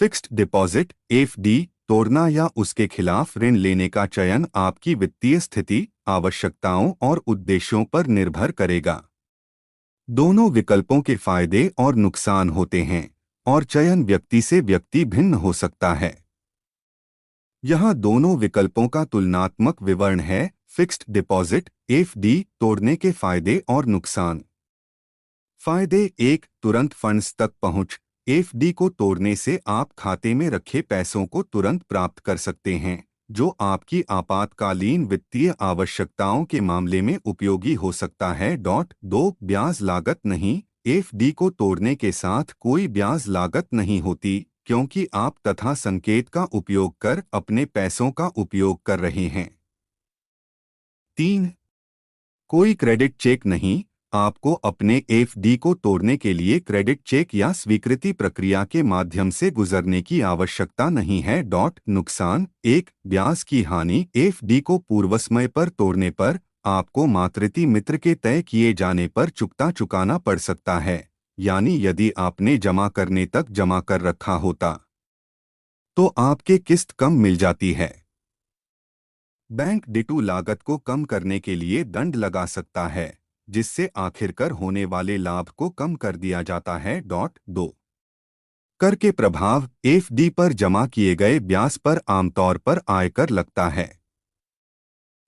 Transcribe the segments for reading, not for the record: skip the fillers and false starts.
Fixed deposit FD तोड़ना या उसके खिलाफ ऋण लेने का चयन आपकी वित्तीय स्थिति, आवश्यकताओं और उद्देश्यों पर निर्भर करेगा। दोनों विकल्पों के फायदे और नुकसान होते हैं और चयन व्यक्ति से व्यक्ति भिन्न हो सकता है। यहाँ दोनों विकल्पों का तुलनात्मक विवरण है। फिक्स्ड डिपॉजिट एफडी तोड़ने के फायदे और नुकसान। फायदे 1, तुरंत फंड्स तक पहुँच। एफडी को तोड़ने से आप खाते में रखे पैसों को तुरंत प्राप्त कर सकते हैं, जो आपकी आपातकालीन वित्तीय आवश्यकताओं के मामले में उपयोगी हो सकता है। 2, ब्याज लागत नहीं। एफडी को तोड़ने के साथ कोई ब्याज लागत नहीं होती, क्योंकि आप तथा संकेत का उपयोग कर अपने पैसों का उपयोग कर रहे हैं। 3, कोई क्रेडिट चेक नहीं। आपको अपने एफडी को तोड़ने के लिए क्रेडिट चेक या स्वीकृति प्रक्रिया के माध्यम से गुजरने की आवश्यकता नहीं है। नुकसान 1, ब्याज की हानि। एफडी को पूर्व समय पर तोड़ने पर आपको मातृत्व मित्र के तय किए जाने पर चुकता चुकाना पड़ सकता है, यानी यदि आपने जमा करने तक जमा कर रखा होता तो आपके किस्त कम मिल जाती है। बैंक डिटू लागत को कम करने के लिए दंड लगा सकता है, जिससे आखिरकार होने वाले लाभ को कम कर दिया जाता है। 2, कर के प्रभाव। एफडी पर जमा किए गए ब्याज पर आमतौर पर आयकर लगता है।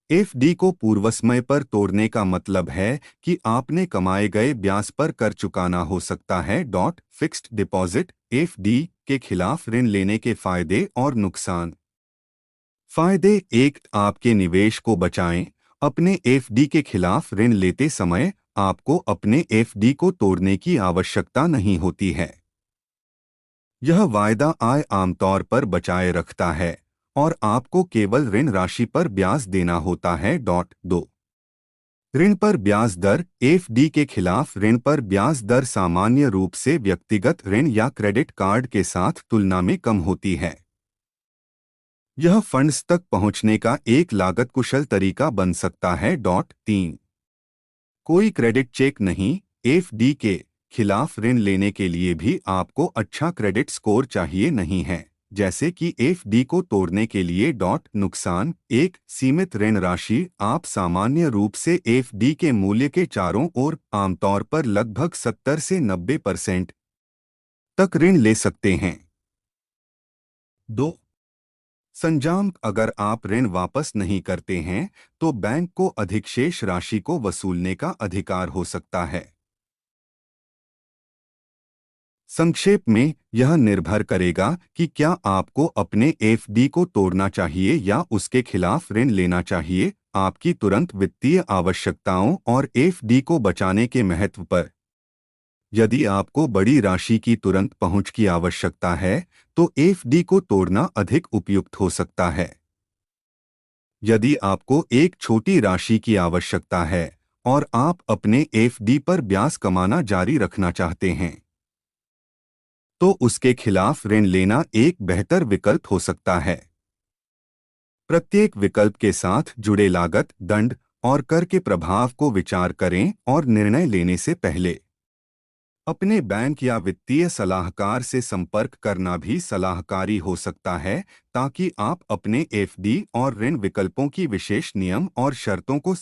एफडी को पूर्व समय पर तोड़ने का मतलब है कि आपने कमाए गए ब्याज पर कर चुकाना हो सकता है। फिक्स्ड डिपॉजिट एफडी के खिलाफ ऋण लेने के फायदे और नुकसान। फायदे 1, आपके निवेश को बचाएं। अपने एफडी के खिलाफ ऋण लेते समय आपको अपने एफडी को तोड़ने की आवश्यकता नहीं होती है। यह वायदा आय आमतौर पर बचाए रखता है और आपको केवल ऋण राशि पर ब्याज देना होता है। 2, ऋण पर ब्याज दर। एफडी के खिलाफ ऋण पर ब्याज दर सामान्य रूप से व्यक्तिगत ऋण या क्रेडिट कार्ड के साथ तुलना में कम होती है। यह फंड्स तक पहुंचने का एक लागत कुशल तरीका बन सकता है। 3, कोई क्रेडिट चेक नहीं। एफडी के खिलाफ ऋण लेने के लिए भी आपको अच्छा क्रेडिट स्कोर चाहिए नहीं है, जैसे कि एफडी को तोड़ने के लिए। नुकसान 1, सीमित ऋण राशि। आप सामान्य रूप से एफडी के मूल्य के चारों ओर आमतौर पर लगभग 70 से 90% तक ऋण ले सकते हैं। 2, संजाम। अगर आप ऋण वापस नहीं करते हैं तो बैंक को अधिशेष राशि को वसूलने का अधिकार हो सकता है। संक्षेप में, यह निर्भर करेगा कि क्या आपको अपने एफडी को तोड़ना चाहिए या उसके खिलाफ ऋण लेना चाहिए, आपकी तुरंत वित्तीय आवश्यकताओं और एफडी को बचाने के महत्व पर। यदि आपको बड़ी राशि की तुरंत पहुंच की आवश्यकता है तो एफडी को तोड़ना अधिक उपयुक्त हो सकता है। यदि आपको एक छोटी राशि की आवश्यकता है और आप अपने एफडी पर ब्याज कमाना जारी रखना चाहते हैं तो उसके खिलाफ ऋण लेना एक बेहतर विकल्प हो सकता है। प्रत्येक विकल्प के साथ जुड़े लागत, दंड और कर के प्रभाव को विचार करें और निर्णय लेने से पहले अपने बैंक या वित्तीय सलाहकार से संपर्क करना भी सलाहकारी हो सकता है, ताकि आप अपने एफडी और ऋण विकल्पों की विशेष नियम और शर्तों को